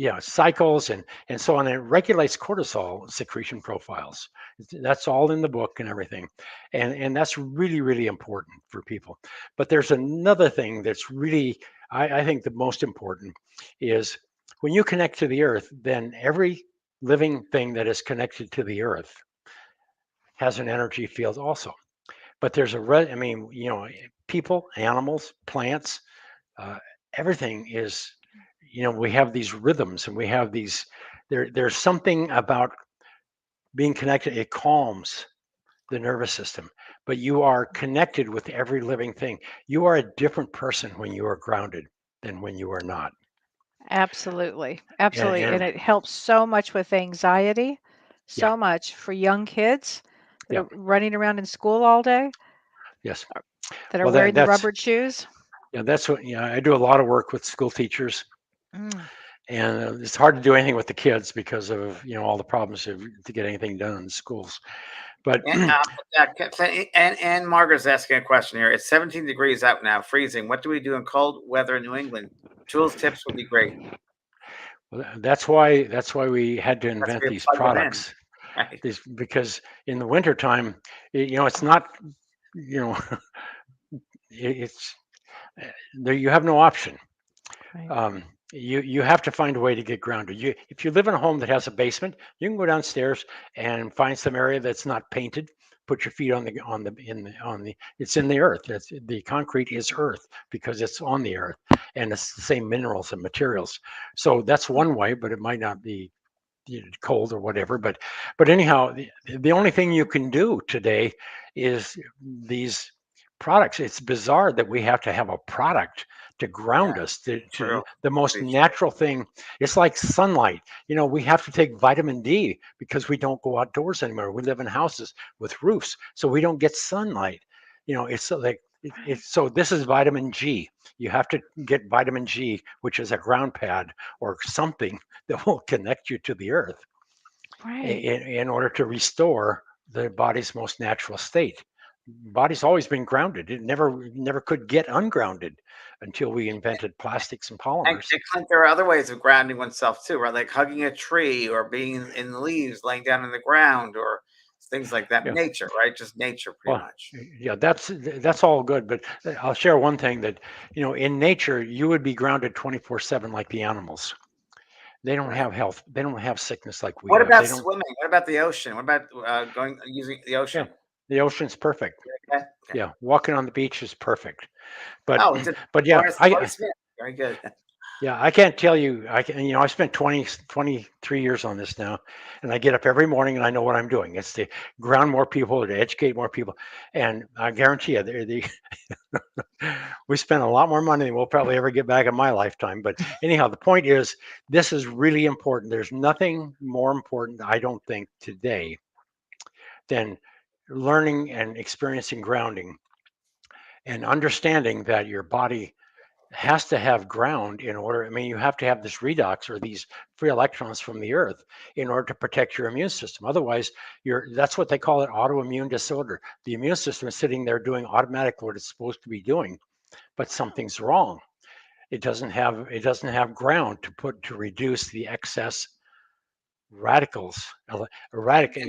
Cycles. cycles and so on. It regulates cortisol secretion profiles. That's all in the book and everything, and that's really, really important for people. But there's another thing that's really, I think, the most important is when you connect to the earth, then every living thing that is connected to the earth has an energy field also. But there's I mean, people, animals, plants, uh, everything is, we have these rhythms, and we have these, there's something about being connected. It calms the nervous system, but you are connected with every living thing. You are a different person when you are grounded than when you are not. Absolutely. and, Absolutely. And and it helps so much with anxiety, yeah, so much for young kids that yeah, are running around in school all day, yes. that are Well, wearing the that's, rubber shoes. yeah, that's what, I do a lot of work with school teachers, Mm. and it's hard to do anything with the kids because of, all the problems to get anything done in schools. But And, and Margaret's asking a question here. It's 17 degrees out now, freezing. What do we do in cold weather in New England? Tools tips would be great. that's why we had to That's invent where you these plug them in. products. Right. Because in the wintertime, it's not, you know, it's there. You have no option. Right. You have to find a way to get grounded. If you live in a home that has a basement, you can go downstairs and find some area that's not painted. Put your feet it's in the earth. The concrete is earth because it's on the earth, and it's the same minerals and materials. So that's one way, but it might not be cold or whatever. But anyhow, the only thing you can do today is these products. It's bizarre that we have to have a product to ground us to True. the most Very true. natural thing. It's like sunlight. We have to take vitamin D because we don't go outdoors anymore. We live in houses with roofs, so we don't get sunlight. It's so this is vitamin G. You have to get vitamin G, which is a ground pad or something that will connect you to the earth Right. in order to restore the body's most natural state. Body's always been grounded. It never could get ungrounded until we invented plastics and polymers. And Clint, there are other ways of grounding oneself too, right? Like hugging a tree or being in the leaves, laying down on the ground, or things like that. Yeah. Nature, right? Just nature, pretty Well, much. yeah, that's all good, but I'll share one thing that, in nature you would be grounded 24/7 like the animals. They don't Right. have health. They don't have sickness like we What have. about They don't. swimming? What about the ocean? What about going using the Yeah, ocean? the ocean's perfect. Okay. Okay. Yeah, walking on the beach is perfect. But Oh, it's a but yeah, Forest, I Forest Smith. Very good. yeah, I can't tell you. I spent 23 years on this now, and I get up every morning and I know what I'm doing. It's to ground more people, to educate more people, and I guarantee you, we spend a lot more money than we'll probably ever get back in my lifetime. But anyhow, the point is, this is really important. There's nothing more important, I don't think, today than learning and experiencing grounding and understanding that your body has to have ground in order. I mean, you have to have this redox or these free electrons from the earth in order to protect your immune system. Otherwise, that's what they call it, autoimmune disorder. The immune system is sitting there doing automatically what it's supposed to be doing, but something's wrong. It doesn't have ground to reduce the excess radicals, radical,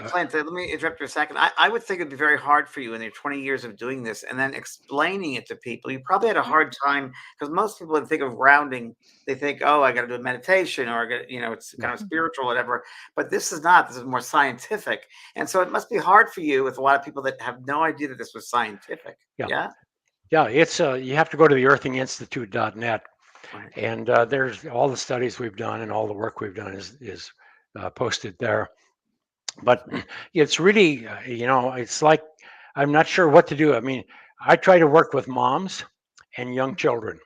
Clint, let me interrupt you a second. I would think it'd be very hard for you in your 20 years of doing this and then explaining it to people. You probably had a hard time because most people, when they think of grounding, they think, oh, I got to do a meditation or I got, it's kind of spiritual, whatever. But this is not. This is more scientific. And so it must be hard for you with a lot of people that have no idea that this was scientific. Yeah. Yeah. Yeah, it's you have to go to the earthinginstitute.net, Right. and there's all the studies we've done and all the work we've done is posted there. But it's really, it's like I'm not sure what to do. I mean, I try to work with moms and young children.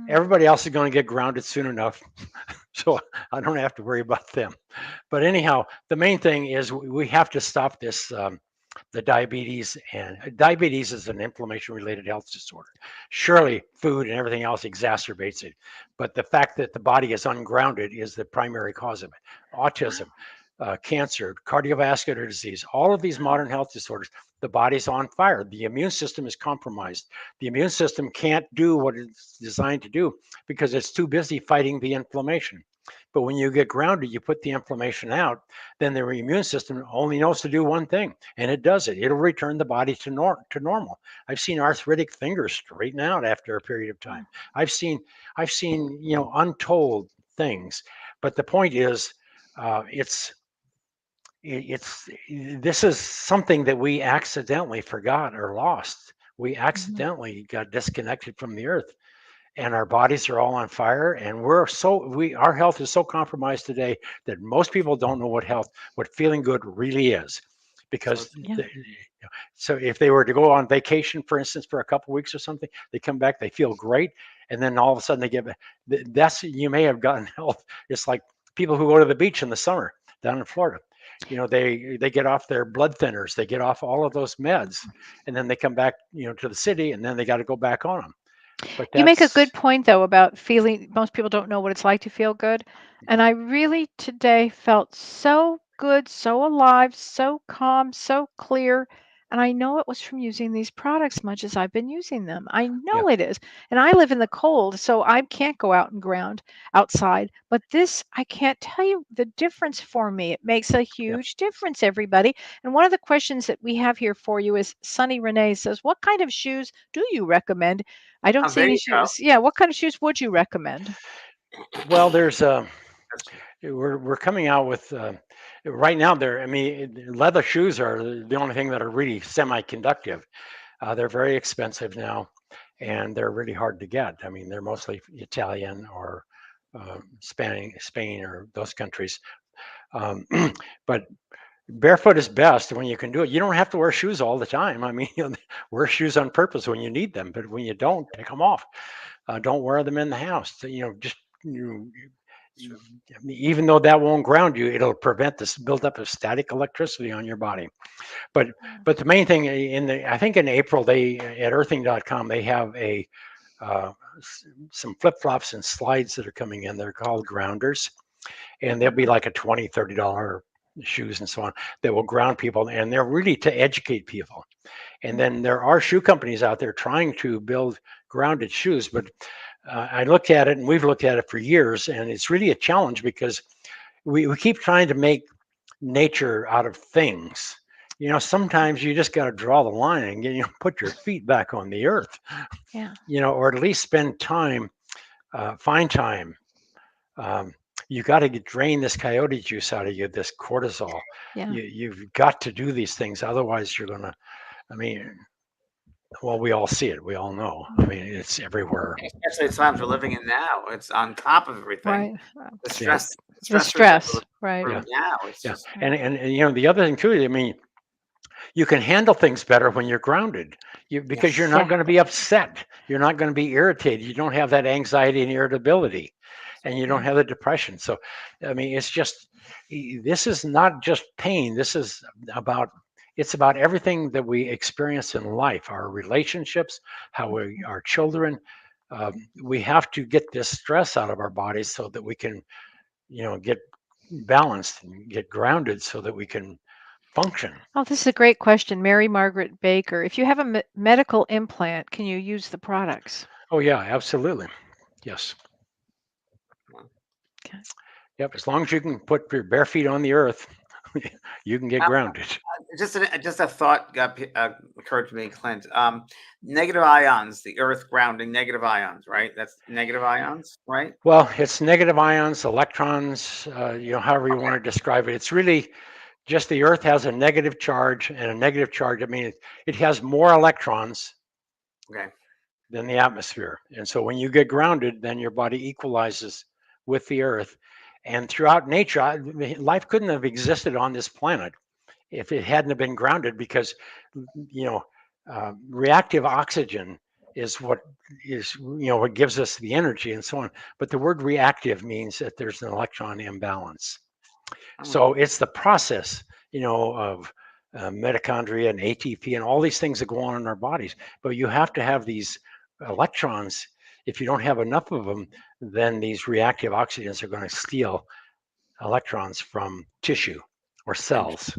Everybody else is going to get grounded soon enough, so I don't have to worry about them. But anyhow, the main thing is we have to stop this. The diabetes, and diabetes is an inflammation related health disorder. Surely food and everything else exacerbates it, but the fact that the body is ungrounded is the primary cause of it. Autism, cancer, cardiovascular disease, all of these modern health disorders, the body's on fire. The immune system is compromised. The immune system can't do what it's designed to do because it's too busy fighting the inflammation. But when you get grounded, you put the inflammation out, then the immune system only knows to do one thing, and it does it. It'll return the body to normal. I've seen arthritic fingers straighten out after a period of time. I've seen untold things. But the point is, it's this is something that we accidentally forgot or lost. We accidentally got disconnected from the earth, and our bodies are all on fire, and our health is so compromised today that most people don't know what feeling good really is, because so if they were to go on vacation, for instance, for a couple of weeks or something, they come back, they feel great, and then all of a sudden they get you may have gotten health. It's like people who go to the beach in the summer down in Florida. They get off their blood thinners, they get off all of those meds, and then they come back to the city, and then they got to go back on them. But You make a good point, though, about feeling. Most people don't know what it's like to feel good. And I really today felt so good, so alive, so calm, so clear. And I know it was from using these products much as I've been using them. I Yeah. know it is. And I live in the cold, so I can't go out and ground outside. But this, I can't tell you the difference for me. It makes a huge difference, everybody. And one of the questions that we have here for you is Sunny Renee says, what kind of shoes do you recommend? I don't see There any you go. shoes. Yeah, what kind of shoes would you recommend? Well, we're coming out with right now. Leather shoes are the only thing that are really semi-conductive. They're very expensive now, and they're really hard to get. I mean, they're mostly Italian or Spain or those countries. But barefoot is best when you can do it. You don't have to wear shoes all the time. I mean, wear shoes on purpose when you need them, but when you don't, take them off. Don't wear them in the house. Even though that won't ground you, it'll prevent this buildup of static electricity on your body. But the main thing I think in April they at earthing.com they have some flip-flops and slides that are coming in. They're called grounders, and they'll be like a $20-$30 shoes and so on that will ground people, and they're really to educate people. And then there are shoe companies out there trying to build grounded shoes, but I looked at it, and we've looked at it for years, and it's really a challenge because we keep trying to make nature out of things. Sometimes you just got to draw the line and put your feet back on the earth. Yeah. Or at least spend time, find time. You got to drain this coyote juice out of you, this cortisol. Yeah. You've got to do these things, otherwise you're gonna. I mean, well, we all see it. We all know. I mean, it's everywhere. Especially the times we're living in now. It's on top of everything. Right. The stress. The stress. Right. Now it's just. And the other thing too, I mean, you can handle things better when you're grounded. Because you're not going to be upset. You're not going to be irritated. You don't have that anxiety and irritability. and you don't have the depression. So, I mean, it's just, this is not just pain. This is about, it's about everything that we experience in life, our relationships, how we, our children. We have to get this stress out of our bodies so that we can, get balanced and get grounded so that we can function. Oh, this is a great question. Mary Margaret Baker. If you have a medical implant, can you use the products? Oh yeah, absolutely. Yes. Okay. Yep. As long as you can put your bare feet on the earth, you can get grounded. Just a thought occurred to me, Clint. Negative ions, the Earth grounding negative ions, right? That's negative ions, right? Well, it's negative ions, electrons, however you want to describe it. It's really just the earth has a negative charge and a negative charge. I mean, it has more electrons Okay. than the atmosphere. And so when you get grounded, then your body equalizes with the earth. And throughout nature, life couldn't have existed on this planet if it hadn't been grounded, because reactive oxygen is what what gives us the energy and so on. But the word reactive means that there's an electron imbalance. So it's the process, of mitochondria and ATP and all these things that go on in our bodies. But you have to have these electrons. If you don't have enough of them, then these reactive oxygens are going to steal electrons from tissue or cells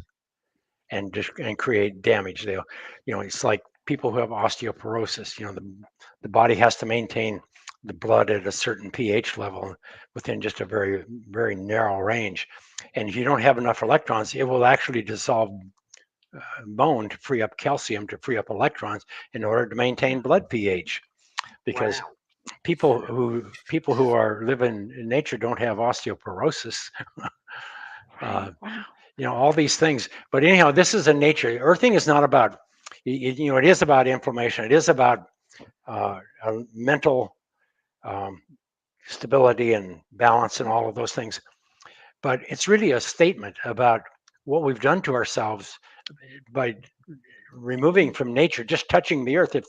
and create damage. They'll, it's like people who have osteoporosis. The body has to maintain the blood at a certain pH level within just a very, very narrow range. And if you don't have enough electrons, it will actually dissolve bone to free up calcium, to free up electrons in order to maintain blood pH. Because people who are living in nature don't have osteoporosis. Wow. All these things. But anyhow, this is a nature. Earthing is not about, it is about inflammation. It is about mental stability and balance and all of those things. But it's really a statement about what we've done to ourselves by removing from nature, just touching the earth. If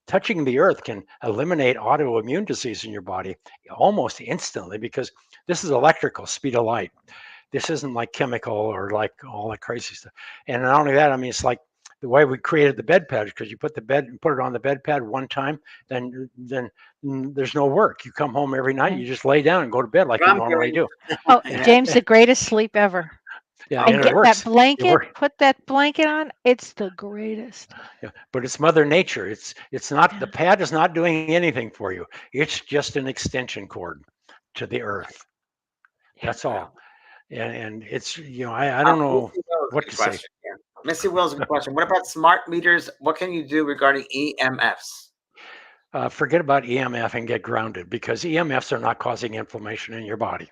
touching the earth can eliminate autoimmune disease in your body almost instantly, because this is electrical, speed of light. This isn't like chemical or like all that crazy stuff. And not only that, I mean, it's like the way we created the bed pad, because you put it on the bed pad one time, then there's no work. You come home every night, you just lay down and go to bed like you normally do. Oh, James, the greatest sleep ever. Yeah, And and get it works. that blanket, put that blanket on. It's the greatest. Yeah, but it's Mother Nature. It's not, the pad is not doing anything for you. It's just an extension cord to the earth. That's all. And it's, I don't know what to say. Missy Will's a question. What about smart meters? What can you do regarding EMFs? Forget about EMF and get grounded, because EMFs are not causing inflammation in your body.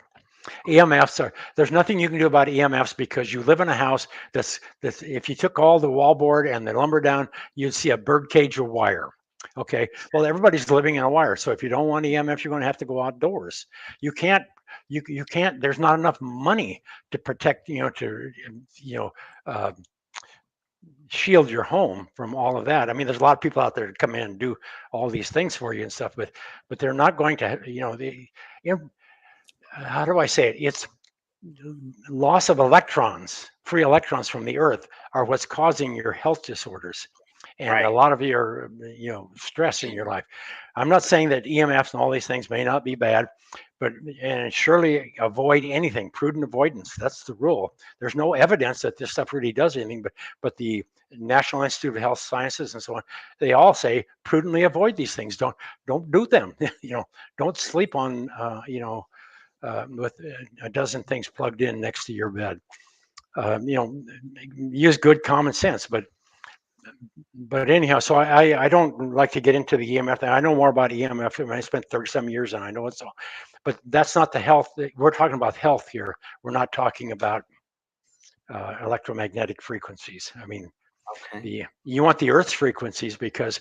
EMFs there's nothing you can do about EMFs, because you live in a house that's if you took all the wallboard and the lumber down, you'd see a bird cage of wire. Okay. Well, everybody's living in a wire. So if you don't want EMF, you're going to have to go outdoors. You can't, there's not enough money to protect, shield your home from all of that. I mean, there's a lot of people out there that come in and do all these things for you and stuff, but they're not going to, how do I say it? It's loss of electrons, free electrons from the earth, are what's causing your health disorders and a lot of your, stress in your life. I'm not saying that EMFs and all these things may not be bad, and surely avoid anything, prudent avoidance. That's the rule. There's no evidence that this stuff really does anything, but the National Institute of Health Sciences and so on, they all say prudently avoid these things. Don't do them. Don't sleep on, with a dozen things plugged in next to your bed. Use good common sense, but anyhow, so I don't like to get into the EMF thing. I know more about EMF. I mean, I spent 30-some years and I know it's all, but that's not the health. We're talking about health here. We're not talking about electromagnetic frequencies. I mean, you want the Earth's frequencies, because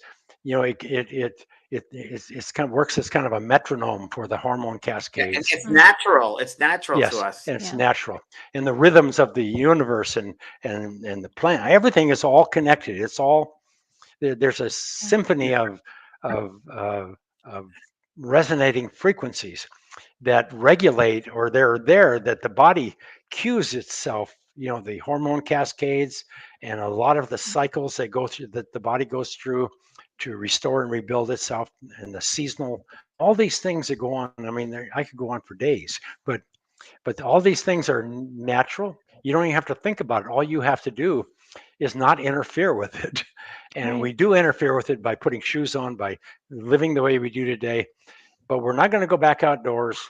it's kind of works as kind of a metronome for the hormone cascades. And it's natural. It's natural to us. And it's natural. And the rhythms of the universe and the planet, everything is all connected. It's all, there's a symphony of resonating frequencies. that regulate, or they're there that the body cues itself, the hormone cascades and a lot of the cycles that go through, that the body goes through to restore and rebuild itself, and the seasonal, all these things that go on. I mean, I could go on for days, but all these things are natural. You don't even have to think about it. All you have to do is not interfere with it. And Right. we do interfere with it by putting shoes on, by living the way we do today. But we're not going to go back outdoors.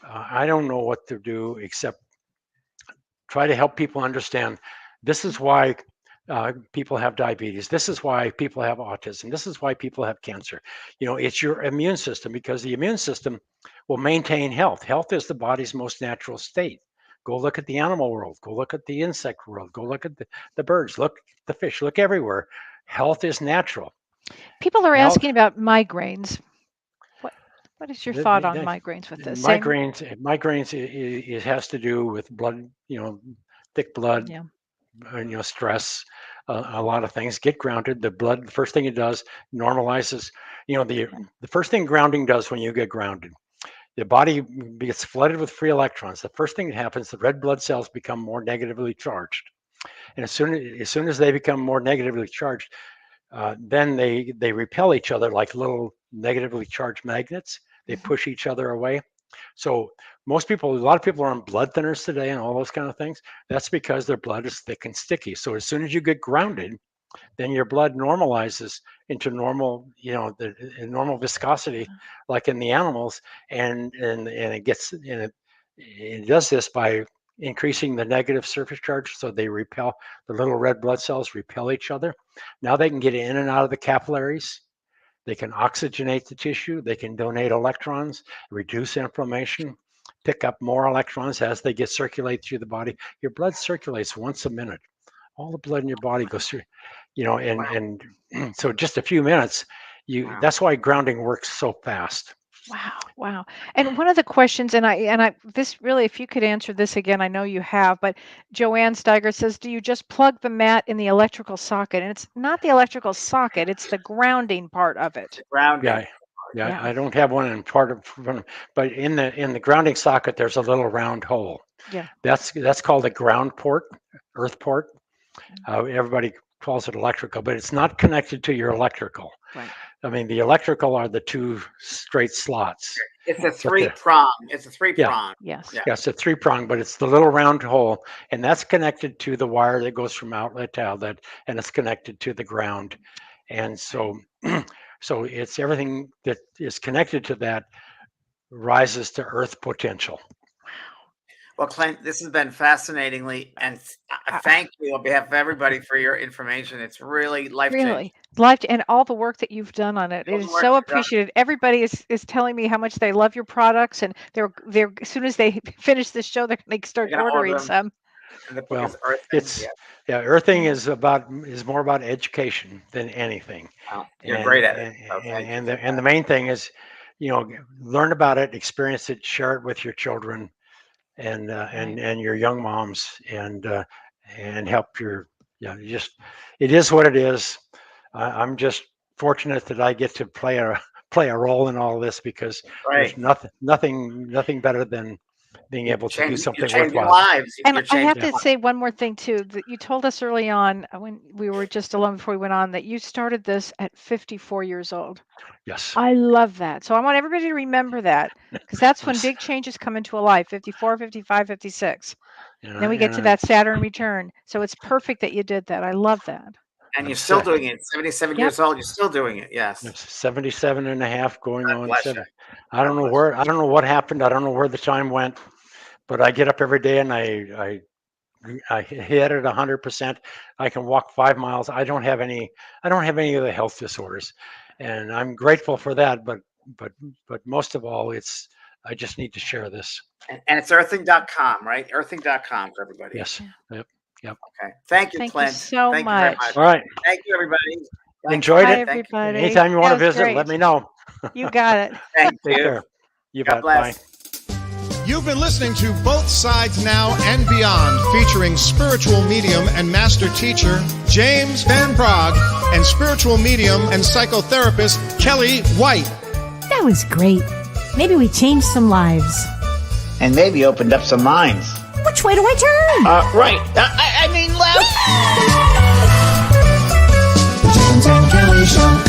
I don't know what to do except try to help people understand this is why people have diabetes. This is why people have autism. This is why people have cancer. It's your immune system, because the immune system will maintain health. Health is the body's most natural state. Go look at the animal world. Go look at the insect world. Go look at the birds. Look at the fish. Look everywhere. Health is natural. People are Health, asking about migraines. What is your thought on the- migraines with this? Same? migraines, it has to do with blood, thick blood, Yeah. Stress, a lot of things. Get grounded. The blood, the first thing it does, normalizes. The first thing grounding does when you get grounded, the body gets flooded with free electrons. The first thing that happens, the red blood cells become more negatively charged, and as soon as they become more negatively charged, then they repel each other like little negatively charged magnets. They push each other away. So a lot of people are on blood thinners today and all those kind of things. That's because their blood is thick and sticky. So as soon as you get grounded, then your blood normalizes into normal, the normal viscosity, like in the animals, and it does this by increasing the negative surface charge. So they repel, the little red blood cells repel each other. Now they can get in and out of the capillaries. They can oxygenate the tissue. They can donate electrons, reduce inflammation, pick up more electrons as they get circulated through the body. Your blood circulates once a minute. All the blood in your body goes through, and so just a few minutes, that's why grounding works so fast. Wow. And one of the questions, and I this really, if you could answer this again, I know you have, but Joanne Steiger says, do you just plug the mat in the electrical socket? And it's not the electrical socket, it's the grounding part of it. Grounding. Yeah. I don't have one in but in the grounding socket, there's a little round hole. Yeah. That's called a ground port, earth port. Everybody calls it electrical, but it's not connected to your electrical. Right. I mean, the electrical are the two straight slots. It's a three-prong. It's a three-prong. Yes. Yeah. Yeah, it's a three-prong, but it's the little round hole, and that's connected to the wire that goes from outlet to outlet, and it's connected to the ground. And so, so it's everything that is connected to that rises to earth potential. Well, Clint, this has been fascinatingly, and thank you on behalf of everybody for your information. It's really life-changing. Really, and all the work that you've done on it. It is so appreciated. Everybody is telling me how much they love your products, and they're as soon as they finish this show, they're going to start ordering some. Well, earthing is more about education than anything. Wow, you're great at it. And the main thing is, learn about it, experience it, share it with your children, and your young moms, and help it is what it is. I'm just fortunate that I get to play a role in all this, because there's nothing better than being able to do something worthwhile. Lives. And I have to say one more thing too, that you told us early on when we were just alone before we went on, that you started this at 54 years old. Yes. I love that. So I want everybody to remember that, because that's when big changes come into a life, 54, 55, 56. Then we get to that Saturn return. So it's perfect that you did that. I love that. And you're still doing it. 77 years old, you're still doing it. Yes. 77 and a half, going on 7. I don't know what happened. I don't know where the time went, but I get up every day and I hit it 100%. I can walk 5 miles. I don't have any of the health disorders, and I'm grateful for that. But most of all, I just need to share this. And it's earthing.com, right? Earthing.com for everybody. Yes. Yep. Okay. Thank you, Clint. So Thank much. you very much. All right. Thank you, everybody. Enjoyed Bye, it. everybody. Anytime you want to visit, great. let me know. You got it. Thank you. Sure. You God bet. bless. Bye. You've been listening to Both Sides Now and Beyond, featuring spiritual medium and master teacher James Van Praagh and spiritual medium and psychotherapist Kellee White. That was great. Maybe we changed some lives. And maybe opened up some minds. Which way do I turn? Right. I mean left. The James and Kellee Show.